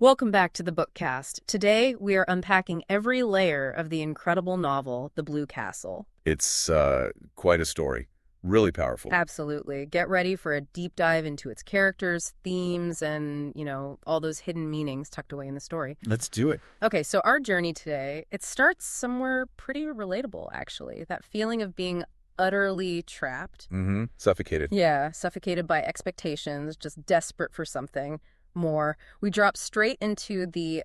Welcome back to the BookCast. Today, we are unpacking every layer of the incredible novel, The Blue Castle. It's quite a story. Really powerful. Absolutely. Get ready for a deep dive into its characters, themes, and, all those hidden meanings tucked away in the story. Let's do it. Okay, so our journey today, it starts somewhere pretty relatable, actually. That feeling of being utterly trapped. Suffocated. Yeah, suffocated by expectations, just desperate for something more. We drop straight into the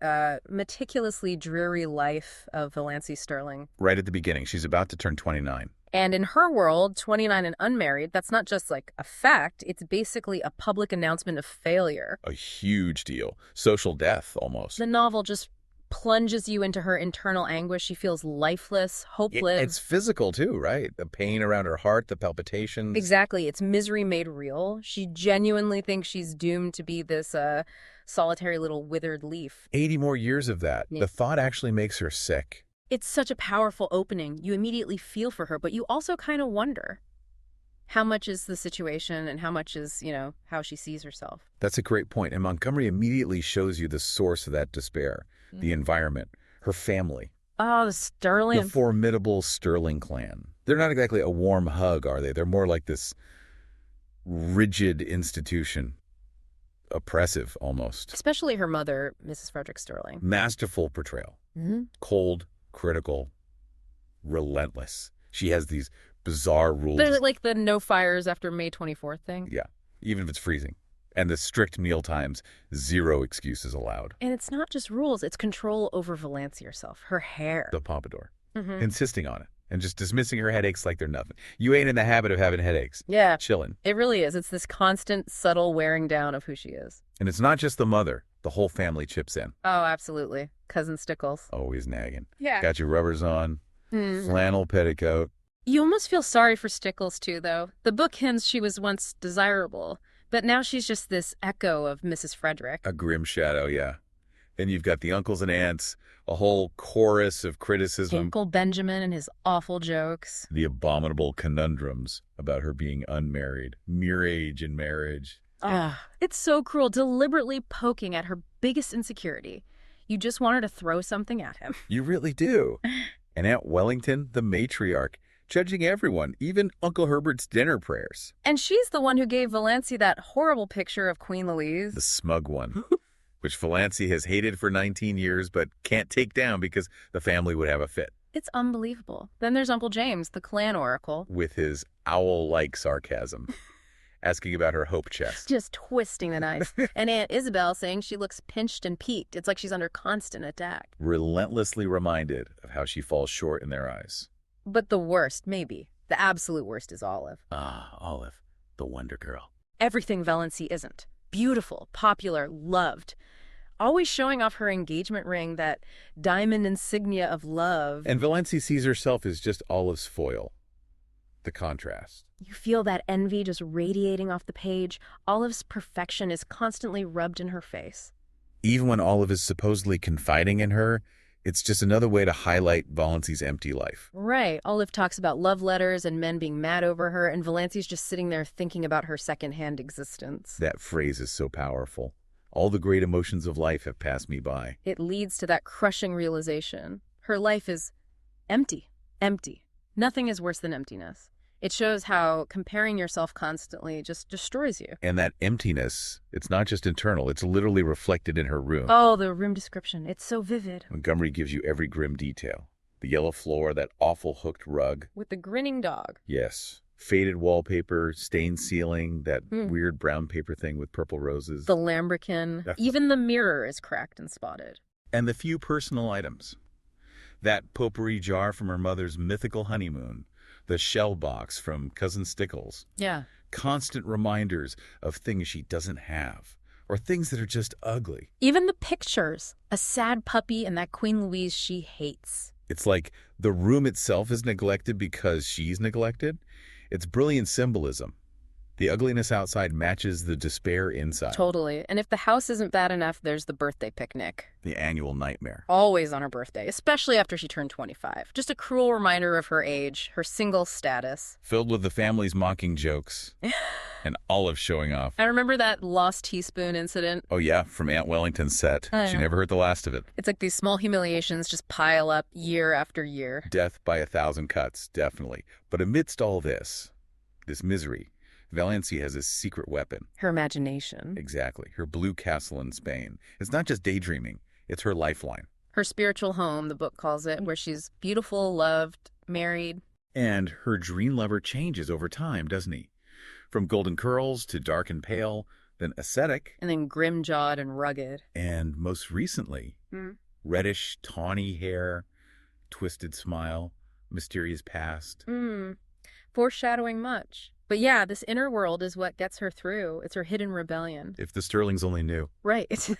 meticulously dreary life of Valancy Sterling. Right at the beginning. She's about to turn 29. And in her world, 29 and unmarried, that's not just like a fact, it's basically a public announcement of failure. A huge deal. Social death, almost. The novel just plunges you into her internal anguish. She feels lifeless, hopeless. It's physical, too, right? The pain around her heart, the palpitations. Exactly. It's misery made real. She genuinely thinks she's doomed to be this solitary little withered leaf. 80 more years of that. Yeah. The thought actually makes her sick. It's such a powerful opening. You immediately feel for her, but you also kind of wonder how much is the situation and how much is, how she sees herself. That's a great point. And Montgomery immediately shows you the source of that despair. The environment, her family. Oh, the Sterling. The formidable Sterling clan. They're not exactly a warm hug, are they? They're more like this rigid institution. Oppressive, almost. Especially her mother, Mrs. Frederick Sterling. Masterful portrayal. Cold, critical, relentless. She has these bizarre rules. They're like the no fires after May 24th thing. Yeah, even if it's freezing. And the strict meal times, 0 excuses allowed. And it's not just rules, it's control over Valancy herself, her hair. The pompadour. Insisting on it. And just dismissing her headaches like they're nothing. You ain't in the habit of having headaches. Yeah. Chilling. It really is. It's this constant, subtle wearing down of who she is. And it's not just the mother. The whole family chips in. Oh, absolutely. Cousin Stickles. Always nagging. Yeah. Got your rubbers on. Flannel petticoat. You almost feel sorry for Stickles, too, though. The book hints she was once desirable, but now she's just this echo of Mrs. Frederick. A grim shadow, yeah. Then you've got the uncles and aunts, a whole chorus of criticism. Uncle Benjamin and his awful jokes. The abominable conundrums about her being unmarried, mere age in marriage. It's so cruel, deliberately poking at her biggest insecurity. You just want her to throw something at him. You really do. And Aunt Wellington, the matriarch, judging everyone, even Uncle Herbert's dinner prayers. And she's the one who gave Valancy that horrible picture of Queen Louise. The smug one, which Valancy has hated for 19 years but can't take down because the family would have a fit. It's unbelievable. Then there's Uncle James, the clan oracle. With his owl-like sarcasm, asking about her hope chest. Just twisting the knife. And Aunt Isabel saying she looks pinched and peaked. It's like she's under constant attack. Relentlessly reminded of how she falls short in their eyes. But the worst, maybe. The absolute worst is Olive. Olive, the Wonder Girl. Everything Valancy isn't. Beautiful, popular, loved. Always showing off her engagement ring, that diamond insignia of love. And Valancy sees herself as just Olive's foil. The contrast. You feel that envy just radiating off the page. Olive's perfection is constantly rubbed in her face. Even when Olive is supposedly confiding in her, it's just another way to highlight Valancy's empty life. Right. Olive talks about love letters and men being mad over her, and Valancy's just sitting there thinking about her secondhand existence. That phrase is so powerful. All the great emotions of life have passed me by. It leads to that crushing realization. Her life is empty. Empty. Nothing is worse than emptiness. It shows how comparing yourself constantly just destroys you. And that emptiness, it's not just internal, it's literally reflected in her room. Oh, the room description. It's so vivid. Montgomery gives you every grim detail. The yellow floor, that awful hooked rug. With the grinning dog. Yes. Faded wallpaper, stained ceiling, that weird brown paper thing with purple roses. The lambrequin. Even the mirror is cracked and spotted. And the few personal items. That potpourri jar from her mother's mythical honeymoon. The shell box from Cousin Stickles. Yeah. Constant reminders of things she doesn't have, or things that are just ugly. Even the pictures. A sad puppy and that Queen Louise she hates. It's like the room itself is neglected because she's neglected. It's brilliant symbolism. The ugliness outside matches the despair inside. Totally. And if the house isn't bad enough, there's the birthday picnic. The annual nightmare. Always on her birthday, especially after she turned 25. Just a cruel reminder of her age, her single status. Filled with the family's mocking jokes. And Olive showing off. I remember that lost teaspoon incident. Oh yeah, from Aunt Wellington's set. She never heard the last of it. It's like these small humiliations just pile up year after year. Death by 1,000 cuts, definitely. But amidst all this misery, Valency has a secret weapon. Her imagination. Exactly. Her blue castle in Spain. It's not just daydreaming. It's her lifeline. Her spiritual home, the book calls it, where she's beautiful, loved, married. And her dream lover changes over time, doesn't he? From golden curls to dark and pale, then ascetic. And then grim-jawed and rugged. And most recently, reddish, tawny hair, twisted smile, mysterious past. Foreshadowing much. But yeah, this inner world is what gets her through. It's her hidden rebellion. If the Sterlings only knew. Right.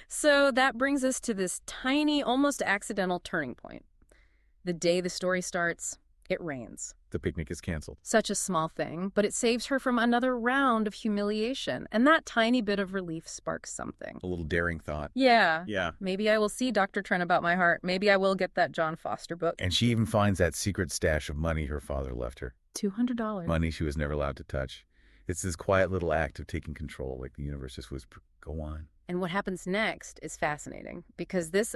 So that brings us to this tiny, almost accidental turning point. The day the story starts, it rains. The picnic is canceled. Such a small thing, but it saves her from another round of humiliation. And that tiny bit of relief sparks something. A little daring thought. Yeah. Yeah. Maybe I will see Dr. Trent about my heart. Maybe I will get that John Foster book. And she even finds that secret stash of money her father left her. $200. Money she was never allowed to touch. It's this quiet little act of taking control, like the universe just whisper, go on. And what happens next is fascinating, because this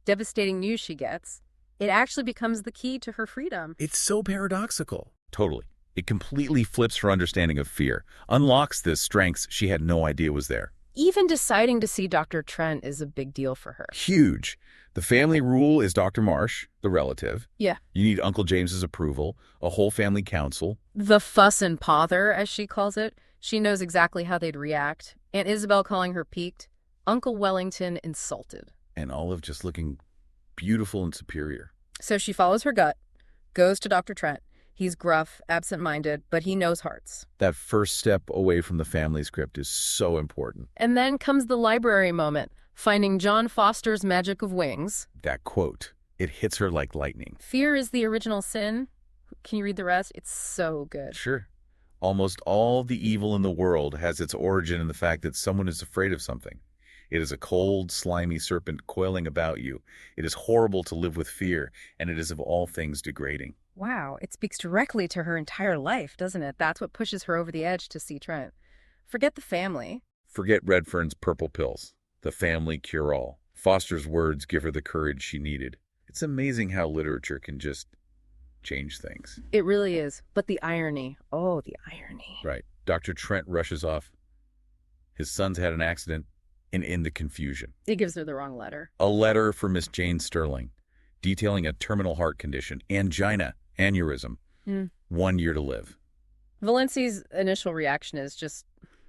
devastating news she gets, it actually becomes the key to her freedom. It's so paradoxical. Totally. It completely flips her understanding of fear, unlocks the strengths she had no idea was there. Even deciding to see Dr. Trent is a big deal for her. Huge. The family rule is Dr. Marsh, the relative. Yeah. You need Uncle James's approval, a whole family council. The fuss and pother, as she calls it. She knows exactly how they'd react. Aunt Isabel calling her piqued. Uncle Wellington insulted. And Olive just looking beautiful and superior. So she follows her gut, goes to Dr. Trent. He's gruff, absent-minded, but he knows hearts. That first step away from the family script is so important. And then comes the library moment, finding John Foster's Magic of Wings. That quote, it hits her like lightning. Fear is the original sin. Can you read the rest? It's so good. Sure. Almost all the evil in the world has its origin in the fact that someone is afraid of something. It is a cold, slimy serpent coiling about you. It is horrible to live with fear, and it is of all things degrading. Wow, it speaks directly to her entire life, doesn't it? That's what pushes her over the edge to see Trent. Forget the family. Forget Redfern's purple pills. The family cure-all. Foster's words give her the courage she needed. It's amazing how literature can just change things. It really is. But the irony. Oh, the irony. Right. Dr. Trent rushes off. His son's had an accident, and in the confusion. It gives her the wrong letter. A letter for Miss Jane Sterling, detailing a terminal heart condition, angina, aneurysm, 1 year to live. Valency's initial reaction is just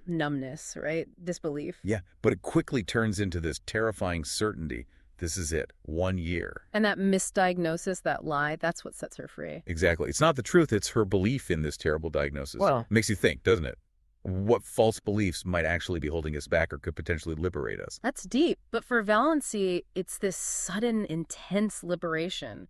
numbness, right? Disbelief. Yeah, but it quickly turns into this terrifying certainty. This is it. 1 year. And that misdiagnosis, that lie, that's what sets her free. Exactly. It's not the truth. It's her belief in this terrible diagnosis. Well, it makes you think, doesn't it? What false beliefs might actually be holding us back or could potentially liberate us. That's deep. But for Valency, it's this sudden, intense liberation.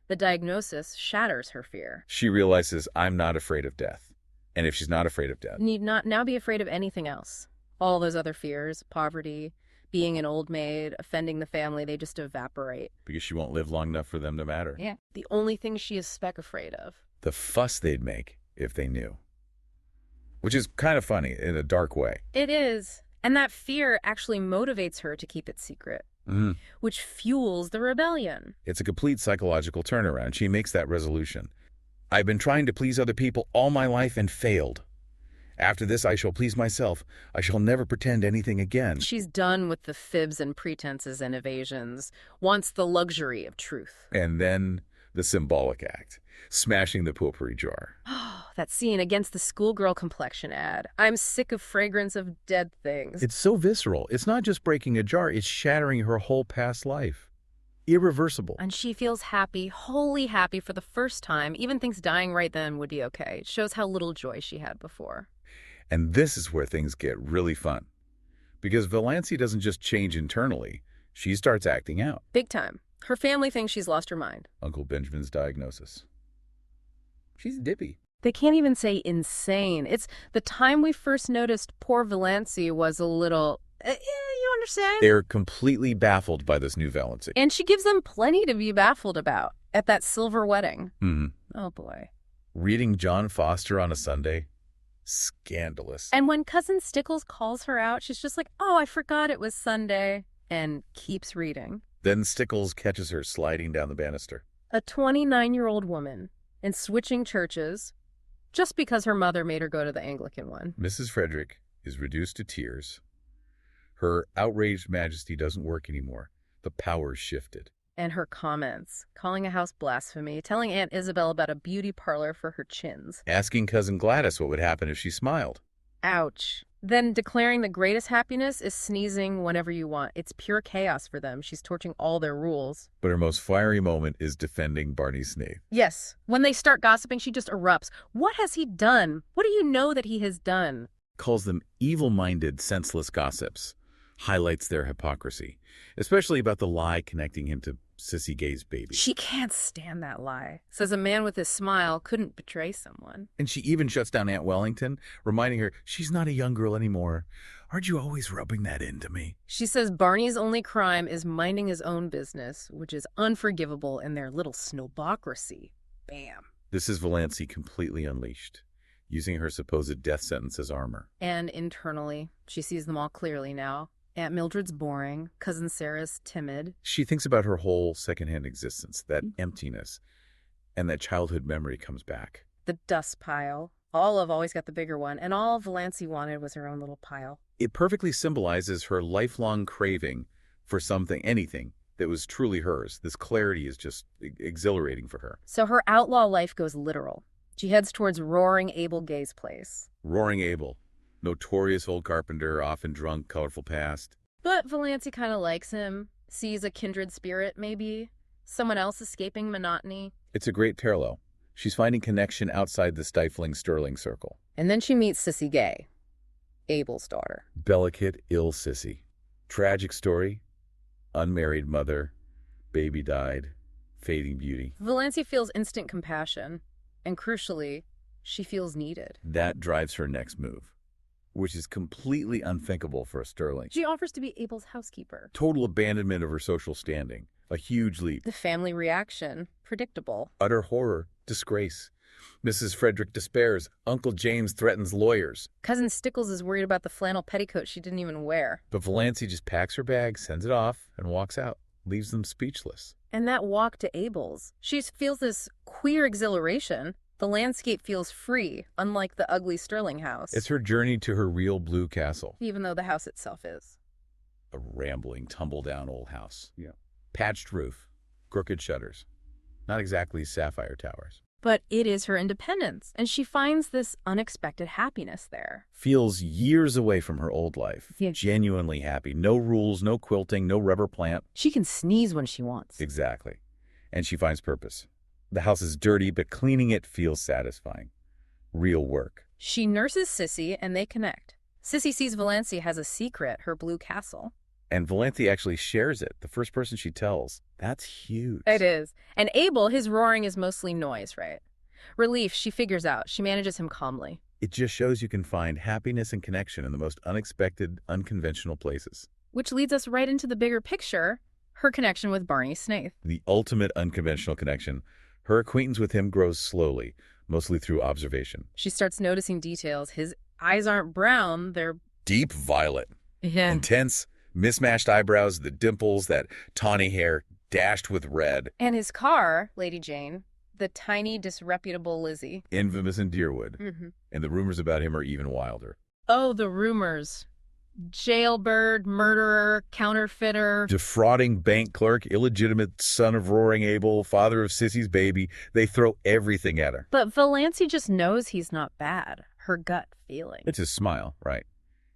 The diagnosis shatters her fear. She realizes, I'm not afraid of death. And if she's not afraid of death, need not now be afraid of anything else. All those other fears, poverty, being an old maid, offending the family, they just evaporate. Because she won't live long enough for them to matter. Yeah. The only thing she is speck afraid of. The fuss they'd make if they knew. Which is kind of funny in a dark way. It is. And that fear actually motivates her to keep it secret, which fuels the rebellion. It's a complete psychological turnaround. She makes that resolution. I've been trying to please other people all my life and failed. After this, I shall please myself. I shall never pretend anything again. She's done with the fibs and pretenses and evasions, wants the luxury of truth. And then the symbolic act, smashing the potpourri jar. That scene against the schoolgirl complexion ad. I'm sick of fragrance of dead things. It's so visceral. It's not just breaking a jar, it's shattering her whole past life. Irreversible. And she feels happy, wholly happy for the first time, even thinks dying right then would be okay. It shows how little joy she had before. And this is where things get really fun. Because Valency doesn't just change internally, she starts acting out. Big time. Her family thinks she's lost her mind. Uncle Benjamin's diagnosis. She's dippy. They can't even say insane. It's the time we first noticed poor Valancy was a little, you understand? They're completely baffled by this new Valancy. And she gives them plenty to be baffled about at that silver wedding. Oh, boy. Reading John Foster on a Sunday? Scandalous. And when Cousin Stickles calls her out, she's just like, oh, I forgot it was Sunday, and keeps reading. Then Stickles catches her sliding down the banister. A 29-year-old woman and switching churches just because her mother made her go to the Anglican one. Mrs. Frederick is reduced to tears. Her outraged majesty doesn't work anymore. The power's shifted. And her comments, calling a house blasphemy, telling Aunt Isabel about a beauty parlor for her chins. Asking Cousin Gladys what would happen if she smiled. Ouch. Then declaring the greatest happiness is sneezing whenever you want. It's pure chaos for them. She's torching all their rules. But her most fiery moment is defending Barney Snaith. Yes. When they start gossiping, she just erupts. What has he done? What do you know that he has done? Calls them evil-minded, senseless gossips. Highlights their hypocrisy, especially about the lie connecting him to Sissy Gay's baby. She can't stand that lie. Says a man with his smile couldn't betray someone. And she even shuts down Aunt Wellington, reminding her she's not a young girl anymore. Aren't you always rubbing that into me? She says Barney's only crime is minding his own business, which is unforgivable in their little snowbocracy. Bam. This is Valancy completely unleashed, using her supposed death sentence as armor. And internally, she sees them all clearly now. Aunt Mildred's boring, Cousin Sarah's timid. She thinks about her whole secondhand existence, that emptiness, and that childhood memory comes back. The dust pile. Olive always got the bigger one, and all Valancy wanted was her own little pile. It perfectly symbolizes her lifelong craving for something, anything, that was truly hers. This clarity is just exhilarating for her. So her outlaw life goes literal. She heads towards Roaring Abel Gay's place. Roaring Abel. Notorious old carpenter, often drunk, colorful past. But Valancy kind of likes him, sees a kindred spirit, maybe. Someone else escaping monotony. It's a great parallel. She's finding connection outside the stifling Sterling circle. And then she meets Sissy Gay, Abel's daughter. Delicate, ill Sissy. Tragic story. Unmarried mother. Baby died. Fading beauty. Valancy feels instant compassion. And crucially, she feels needed. That drives her next move, which is completely unthinkable for a Sterling. She offers to be Abel's housekeeper. Total abandonment of her social standing. A huge leap. The family reaction. Predictable. Utter horror. Disgrace. Mrs. Frederick despairs. Uncle James threatens lawyers. Cousin Stickles is worried about the flannel petticoat she didn't even wear. But Valancy just packs her bag, sends it off, and walks out. Leaves them speechless. And that walk to Abel's. She feels this queer exhilaration. The landscape feels free, unlike the ugly Sterling house. It's her journey to her real blue castle. Even though the house itself is. A rambling, tumble-down old house. Yeah. Patched roof. Crooked shutters. Not exactly sapphire towers. But it is her independence, and she finds this unexpected happiness there. Feels years away from her old life. Yeah. Genuinely happy. No rules, no quilting, no rubber plant. She can sneeze when she wants. Exactly. And she finds purpose. The house is dirty, but cleaning it feels satisfying. Real work. She nurses Sissy, and they connect. Sissy sees Valancy has a secret, her blue castle. And Valancy actually shares it, the first person she tells. That's huge. It is. And Abel, his roaring is mostly noise, right? Relief, she figures out. She manages him calmly. It just shows you can find happiness and connection in the most unexpected, unconventional places. Which leads us right into the bigger picture, her connection with Barney Snaith. The ultimate unconventional connection. Her acquaintance with him grows slowly, mostly through observation. She starts noticing details. His eyes aren't brown, they're Deep violet. Intense, mismatched eyebrows, the dimples, that tawny hair dashed with red. And his car, Lady Jane, the tiny, disreputable Lizzie. Infamous in Deerwood. Mm-hmm. And the rumors about him are even wilder. Oh, the rumors. Jailbird, murderer, counterfeiter. Defrauding bank clerk, illegitimate son of Roaring Abel, father of Sissy's baby. They throw everything at her. But Valancy just knows he's not bad. Her gut feeling. It's his smile, right?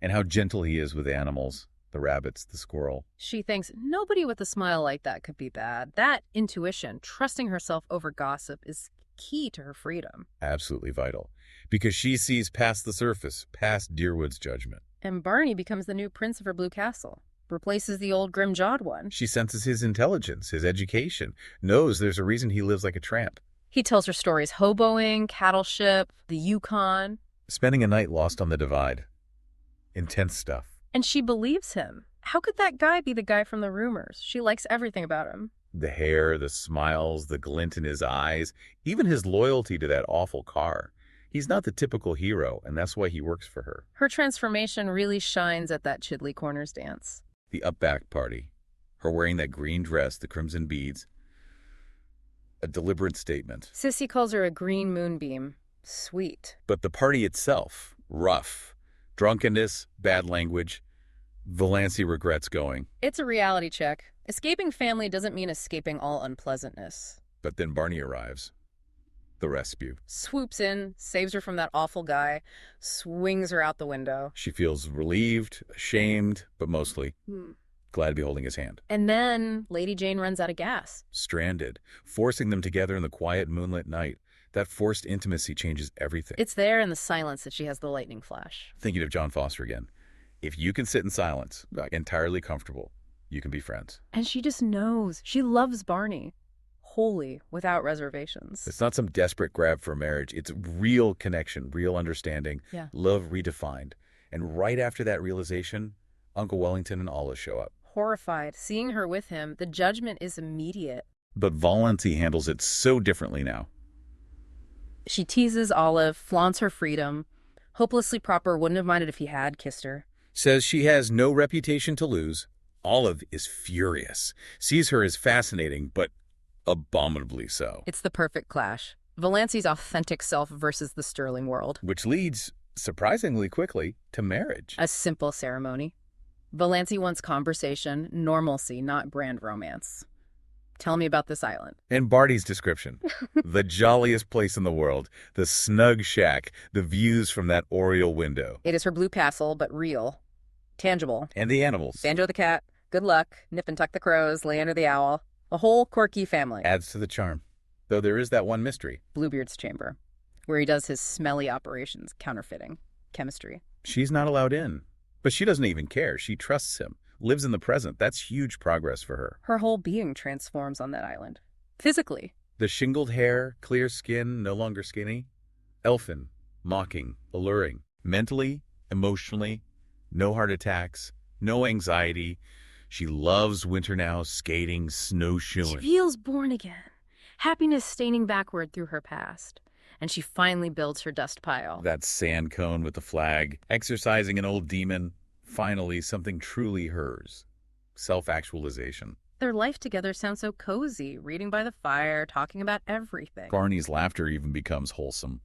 And how gentle he is with animals. The rabbits, the squirrel. She thinks nobody with a smile like that could be bad. That intuition, trusting herself over gossip, is key to her freedom. Absolutely vital. Because she sees past the surface, past Deerwood's judgment. And Barney becomes the new prince of her blue castle. Replaces the old grim-jawed one. She senses his intelligence, his education, knows there's a reason he lives like a tramp. He tells her stories hoboing, cattle ship, the Yukon, Spending a night lost on the divide. Intense stuff. and she believes him. How could that guy be the guy from the rumors? She likes everything about him. The hair, the smiles, the glint in his eyes, even his loyalty to that awful car. He's not the typical hero, and that's why he works for her. Her transformation really shines at that Chidley Corners dance. The up-back party. Her wearing that green dress, the crimson beads. A deliberate statement. Sissy calls her a green moonbeam. Sweet. But the party itself, rough. Drunkenness, bad language. Valancy regrets going. It's a reality check. Escaping family doesn't mean escaping all unpleasantness. But then Barney arrives. The rescue. Swoops in, saves her from that awful guy, swings her out the window. She feels relieved, ashamed, but mostly glad to be holding his hand. And then Lady Jane runs out of gas. Stranded, forcing them together in the quiet moonlit night. That forced intimacy changes everything. It's there in the silence that she has the lightning flash. Thinking of John Foster again. If you can sit in silence, entirely comfortable, you can be friends. And she just knows. She loves Barney. Wholly, without reservations. It's not some desperate grab for marriage. It's real connection, real understanding, love redefined. And right after that realization, Uncle Wellington and Olive show up. Horrified, seeing her with him, the judgment is immediate. But Valancy handles it so differently now. She teases Olive, flaunts her freedom. Hopelessly Proper wouldn't have minded if he had kissed her. Says she has no reputation to lose. Olive is furious, sees her as fascinating, but abominably so. It's the perfect clash. Valancy's authentic self versus the sterling world. Which leads, surprisingly quickly, to marriage. A simple ceremony. Valancy wants conversation, normalcy, not brand romance. Tell me about this island. And Barty's description. The jolliest place in the world. The snug shack. The views from that oriel window. It is her blue castle, but real. Tangible. And the animals. Banjo the cat, Good Luck, Nip and Tuck the crows, Leander the owl. A whole quirky family. Adds to the charm. Though there is that one mystery. Bluebeard's chamber, where he does his smelly operations, counterfeiting, chemistry. She's not allowed in. But she doesn't even care. She trusts him. Lives in the present. That's huge progress for her. Her whole being transforms on that island. Physically. The shingled hair, clear skin, no longer skinny. Elfin, mocking, alluring. Mentally, emotionally, no heart attacks, no anxiety. She loves winter now, skating, snowshoeing. She feels born again. Happiness staining backward through her past. And she finally builds her dust pile. That sand cone with the flag, exercising an old demon. Finally, something truly hers. Self-actualization. Their life together sounds so cozy, reading by the fire, talking about everything. Barney's laughter even becomes wholesome.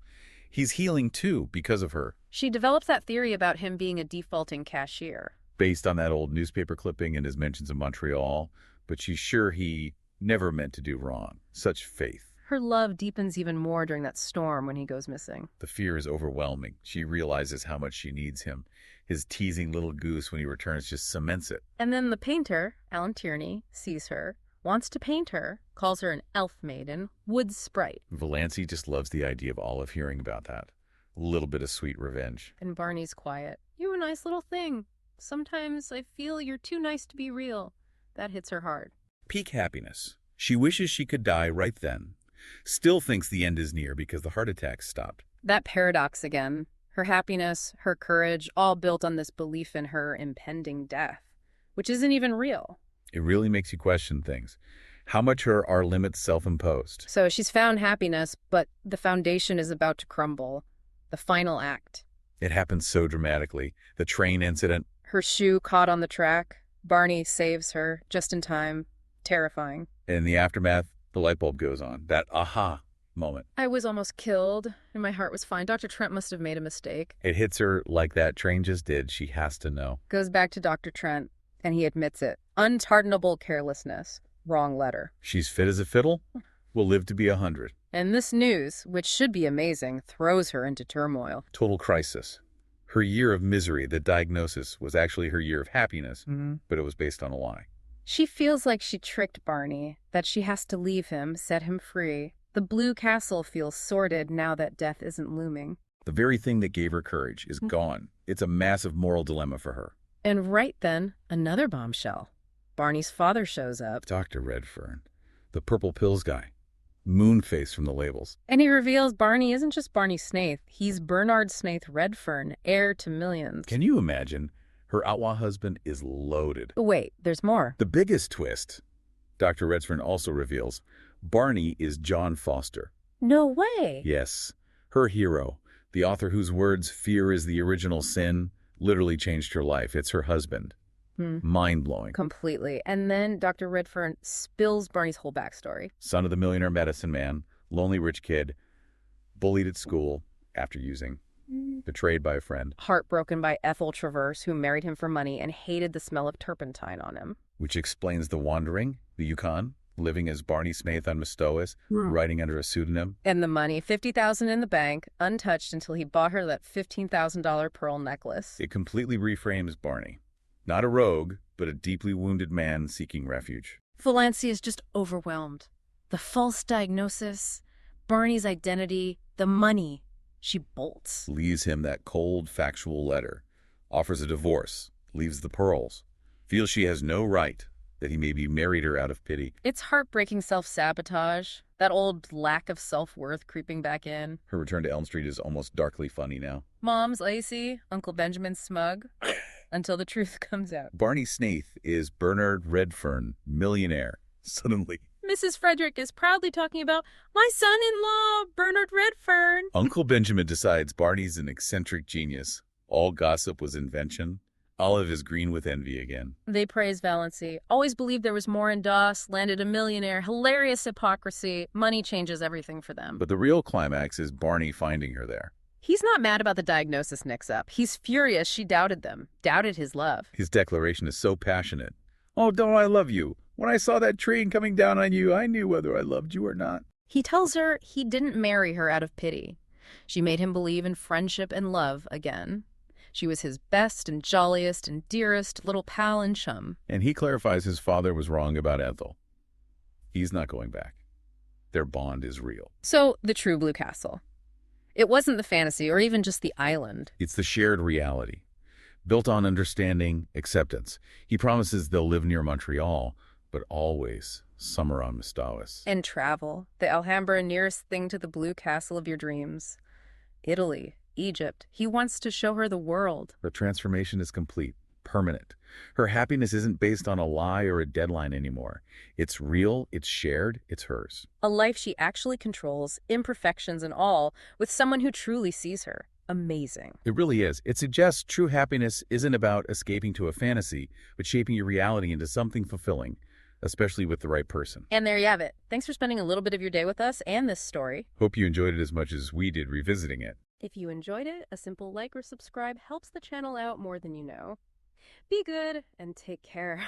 He's healing too because of her. She develops that theory about him being a defaulting cashier. Based on that old newspaper clipping and his mentions of Montreal, but she's sure he never meant to do wrong. Such faith. Her love deepens even more during that storm when he goes missing. The fear is overwhelming. She realizes how much she needs him. His teasing little goose when he returns just cements it. And then the painter, Alan Tierney, sees her, wants to paint her, calls her an elf maiden, wood sprite. Valancy just loves the idea of Olive hearing about that. A little bit of sweet revenge. And Barney's quiet. "You're a nice little thing. Sometimes I feel you're too nice to be real." That hits her hard. Peak happiness. She wishes she could die right then. Still thinks the end is near because the heart attack stopped. That paradox again. Her happiness, her courage, all built on this belief in her impending death, which isn't even real. It really makes you question things. How much are our limits self-imposed? So she's found happiness, but the foundation is about to crumble. The final act. It happens so dramatically. The train incident. Her shoe caught on the track. Barney saves her just in time. Terrifying. In the aftermath, the light bulb goes on. That aha moment. I was almost killed, and my heart was fine. Dr. Trent must have made a mistake. It hits her like that train just did. She has to know. Goes back to Dr. Trent, and he admits it. Unpardonable carelessness. Wrong letter. She's fit as a fiddle. Will live to be 100. And this news, which should be amazing, throws her into turmoil. Total crisis. Her year of misery, the diagnosis, was actually her year of happiness, but it was based on a lie. She feels like she tricked Barney, that she has to leave him, set him free. The blue castle feels sordid now that death isn't looming. The very thing that gave her courage is gone. It's a massive moral dilemma for her. And right then, another bombshell. Barney's father shows up. Dr. Redfern, the purple pills guy. Moonface from the labels. And he reveals Barney isn't just Barney Snaith. He's Bernard Snaith Redfern, heir to millions. Can you imagine? Her outlaw husband is loaded. But wait, there's more. The biggest twist, Dr. Redfern also reveals, Barney is John Foster. No way. Yes, her hero, the author whose words, "Fear is the original sin," literally changed her life. It's her husband. Mind-blowing. Completely. And then Dr. Redfern spills Barney's whole backstory. Son of the millionaire medicine man, lonely rich kid, bullied at school after using, betrayed by a friend. Heartbroken by Ethel Traverse, who married him for money and hated the smell of turpentine on him. Which explains the wandering, the Yukon, living as Barney Snaith on Mustois, writing under a pseudonym. And the money, $50,000 in the bank, untouched until he bought her that $15,000 pearl necklace. It completely reframes Barney. Not a rogue, but a deeply wounded man seeking refuge. Valancy is just overwhelmed. The false diagnosis, Barney's identity, the money. She bolts. Leaves him that cold, factual letter. Offers a divorce. Leaves the pearls. Feels she has no right, that he maybe married her out of pity. It's heartbreaking self-sabotage. That old lack of self-worth creeping back in. Her return to Elm Street is almost darkly funny now. Mom's lacy, Uncle Benjamin's smug. Until the truth comes out. Barney Snaith is Bernard Redfern, millionaire. Suddenly, Mrs. Frederick is proudly talking about my son-in-law, Bernard Redfern. Uncle Benjamin decides Barney's an eccentric genius. All gossip was invention. Olive is green with envy again. They praise Valancy. Always believed there was more in DOS, landed a millionaire, hilarious hypocrisy. Money changes everything for them. But the real climax is Barney finding her there. He's not mad about the diagnosis mix-up. He's furious she doubted them, doubted his love. His declaration is so passionate. "Oh, don't I love you? When I saw that train coming down on you, I knew whether I loved you or not." He tells her he didn't marry her out of pity. She made him believe in friendship and love again. She was his best and jolliest and dearest little pal and chum. And he clarifies his father was wrong about Ethel. He's not going back. Their bond is real. So, the true Blue Castle. It wasn't the fantasy or even just the island. It's the shared reality, built on understanding, acceptance. He promises they'll live near Montreal, but always summer on Mustois. And travel. The Alhambra, nearest thing to the Blue Castle of your dreams. Italy, Egypt. He wants to show her the world. The transformation is complete, permanent. Her happiness isn't based on a lie or a deadline anymore. It's real, it's shared, it's hers. A life she actually controls, imperfections and all, with someone who truly sees her. Amazing. It really is. It suggests true happiness isn't about escaping to a fantasy, but shaping your reality into something fulfilling, especially with the right person. And there you have it. Thanks for spending a little bit of your day with us and this story. Hope you enjoyed it as much as we did revisiting it. If you enjoyed it, a simple like or subscribe helps the channel out more than you know. Be good and take care.